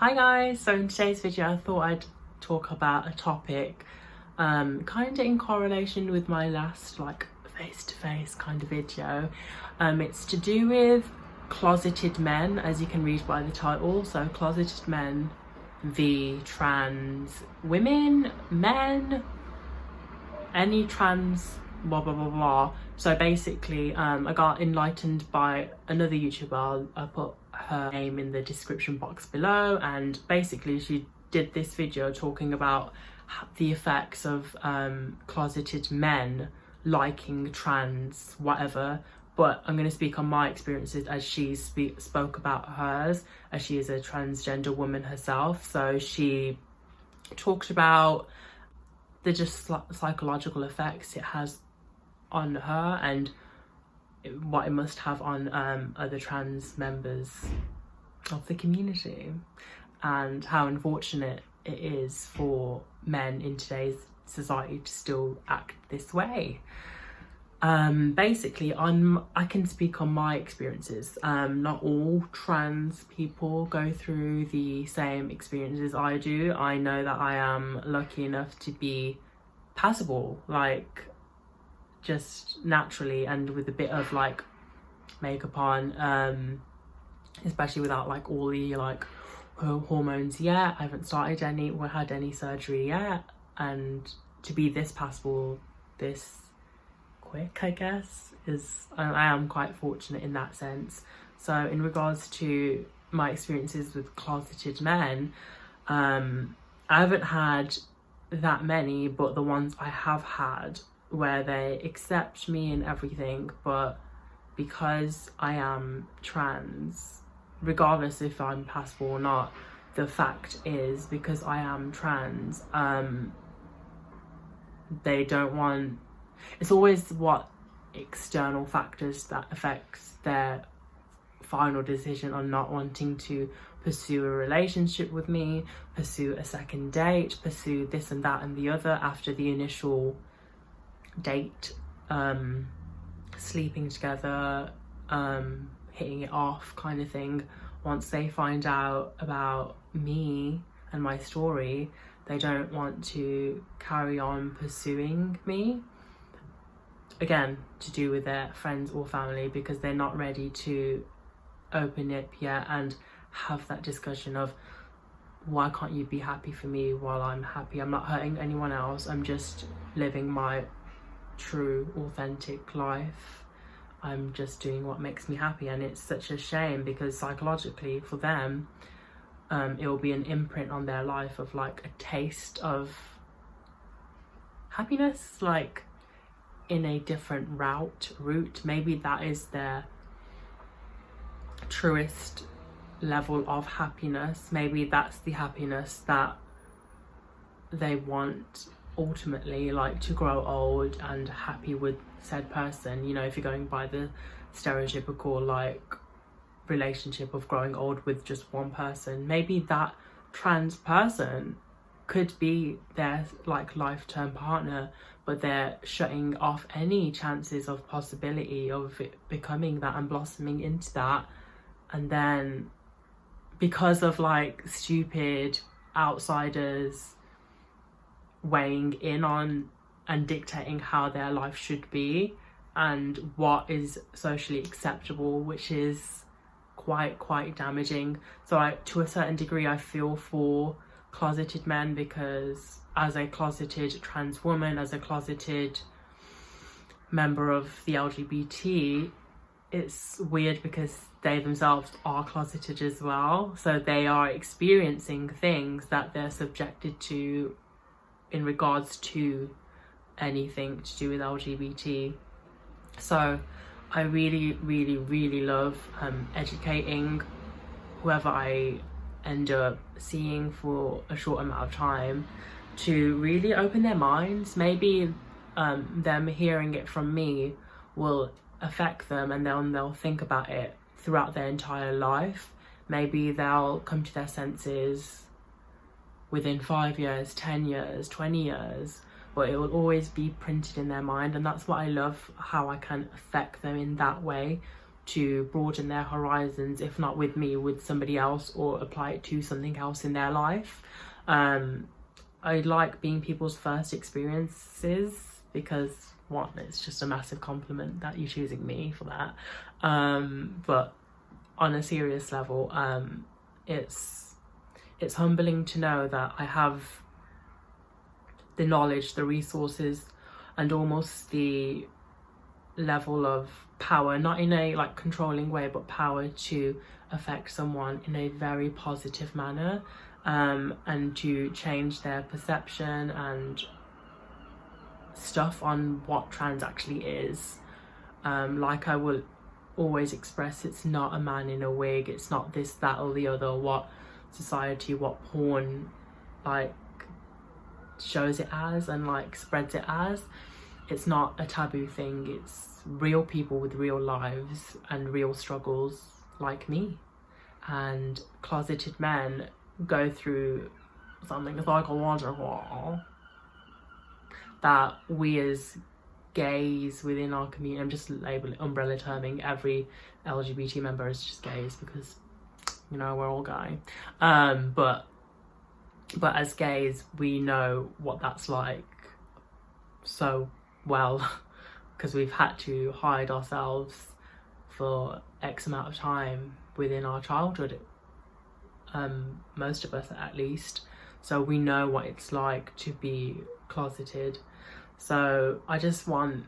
Hi guys, so in today's video I thought I'd talk about a topic kind of in correlation with my last face-to-face kind of video. It's to do with closeted men, as you can read by the title. So closeted men v trans women, men, any trans blah blah blah blah. So basically I got enlightened by another YouTuber. I'll put her name in the description box below, and basically she did this video talking about the effects of closeted men liking trans whatever, but I'm going to speak on my experiences as she spoke about hers, as she is a transgender woman herself. So she talked about the just psychological effects it has on her and what it must have on other trans members of the community, and how unfortunate it is for men in today's society to still act this way. Basically I can speak on my experiences. Not all trans people go through the same experiences I do. I know that I am lucky enough to be passable, like just naturally and with a bit of like makeup on, especially without like all the like hormones yet. I haven't started any or had any surgery yet, and to be this passable this quick, I guess, is I am quite fortunate in that sense. So in regards to my experiences with closeted men, I haven't had that many, but the ones I have had where they accept me and everything, but because I am trans, regardless if I'm passable or not, the fact is because I am trans, they don't want, it's always what external factors that affects their final decision on not wanting to pursue a relationship with me, pursue a second date, pursue this and that and the other after the initial date, sleeping together, hitting it off kind of thing. Once they find out about me and my story, they don't want to carry on pursuing me, again to do with their friends or family, because they're not ready to open it yet and have that discussion of, why can't you be happy for me while I'm happy? I'm not hurting anyone else, I'm just living my true authentic life, I'm just doing what makes me happy. And it's such a shame because psychologically for them, it will be an imprint on their life of like a taste of happiness, like in a different route. Maybe that is their truest level of happiness. Maybe that's the happiness that they want ultimately, like to grow old and happy with said person. You know, if you're going by the stereotypical like relationship of growing old with just one person, maybe that trans person could be their like lifetime partner, but they're shutting off any chances of possibility of it becoming that and blossoming into that. And then because of like stupid outsiders weighing in on and dictating how their life should be and what is socially acceptable, which is quite damaging. So to a certain degree I feel for closeted men, because as a closeted trans woman, as a closeted member of the LGBT, it's weird because they themselves are closeted as well, so they are experiencing things that they're subjected to in regards to anything to do with LGBT. So I really love educating whoever I end up seeing for a short amount of time to really open their minds. Maybe them hearing it from me will affect them, and they'll think about it throughout their entire life. Maybe they'll come to their senses within 5 years, 10 years, 20 years, but it will always be printed in their mind. And that's what I love, how I can affect them in that way, to broaden their horizons, if not with me, with somebody else, or apply it to something else in their life. I like being people's first experiences because, one, it's just a massive compliment that you're choosing me for that. But on a serious level, it's humbling to know that I have the knowledge, the resources, and almost the level of power, not in a like controlling way, but power to affect someone in a very positive manner, and to change their perception and stuff on what trans actually is. Like I will always express, it's not a man in a wig, it's not this, that or the other, what society, what porn like shows it as and like spreads it as. It's not a taboo thing, it's real people with real lives and real struggles like me. And closeted men go through something psychological that we as gays within our community, I'm just umbrella terming every LGBT member as just gays because, you know, we're all gay. But as gays, we know what that's like so well because we've had to hide ourselves for X amount of time within our childhood, most of us at least, so we know what it's like to be closeted. So I just want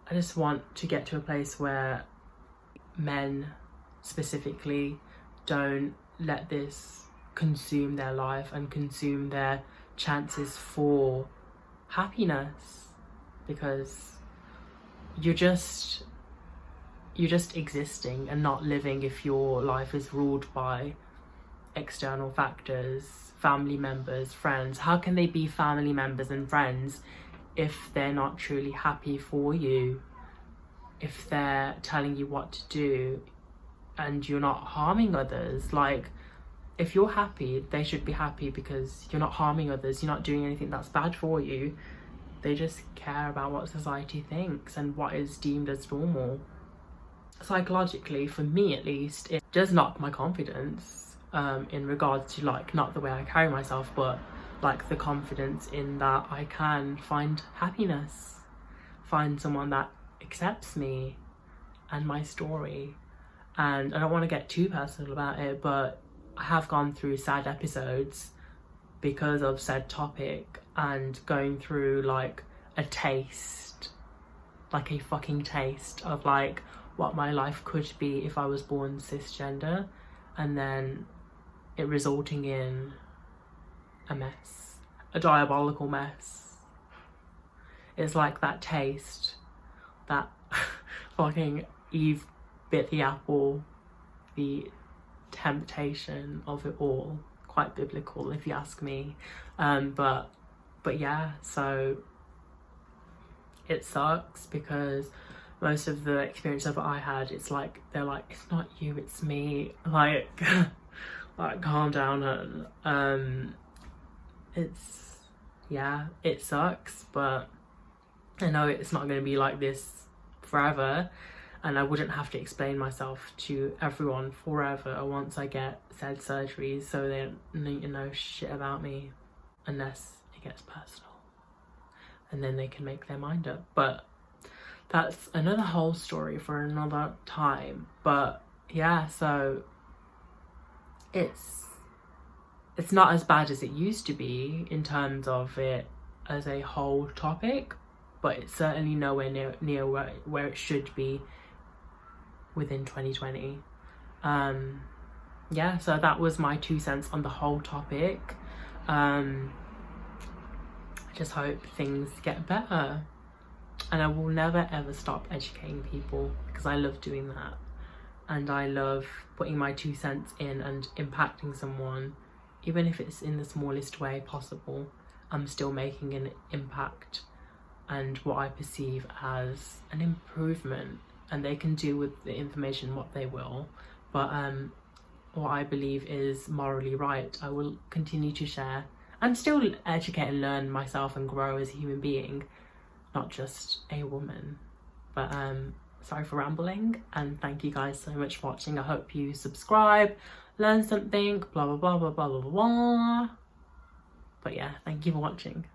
to get to a place where men specifically don't let this consume their life and consume their chances for happiness, because you're just existing and not living if your life is ruled by external factors, family members, friends. How can they be family members and friends if they're not truly happy for you, if they're telling you what to do and you're not harming others? Like, if you're happy, they should be happy because you're not harming others, you're not doing anything that's bad for you. They just care about what society thinks and what is deemed as normal. Psychologically, for me at least, it does knock my confidence in regards to like not the way I carry myself, but like the confidence in that I can find happiness, find someone that accepts me and my story. And I don't want to get too personal about it, but I have gone through sad episodes because of said topic, and going through like a taste, like a fucking taste of like what my life could be if I was born cisgender, and then it resulting in a mess, a diabolical mess. It's like that taste that fucking Eve bit the apple, the temptation of it all. Quite biblical if you ask me. But yeah, so it sucks because most of the experience of what I had, it's like they're like, it's not you, it's me, like like calm down. And it's, yeah, it sucks, but I know it's not going to be like this forever, and I wouldn't have to explain myself to everyone forever once I get said surgeries, so they don't need to know shit about me unless it gets personal, and then they can make their mind up. But that's another whole story for another time. But yeah, so it's not as bad as it used to be in terms of it as a whole topic, but it's certainly nowhere near where it should be within 2020. Yeah, so that was my 2 cents on the whole topic. I just hope things get better, and I will never ever stop educating people because I love doing that, and I love putting my 2 cents in and impacting someone, even if it's in the smallest way possible. I'm still making an impact and what I perceive as an improvement, and they can do with the information what they will, but what I believe is morally right, I will continue to share and still educate and learn myself and grow as a human being, not just a woman. But sorry for rambling, and thank you guys so much for watching. I hope you subscribe, learn something, blah blah blah blah blah blah blah. But yeah, thank you for watching.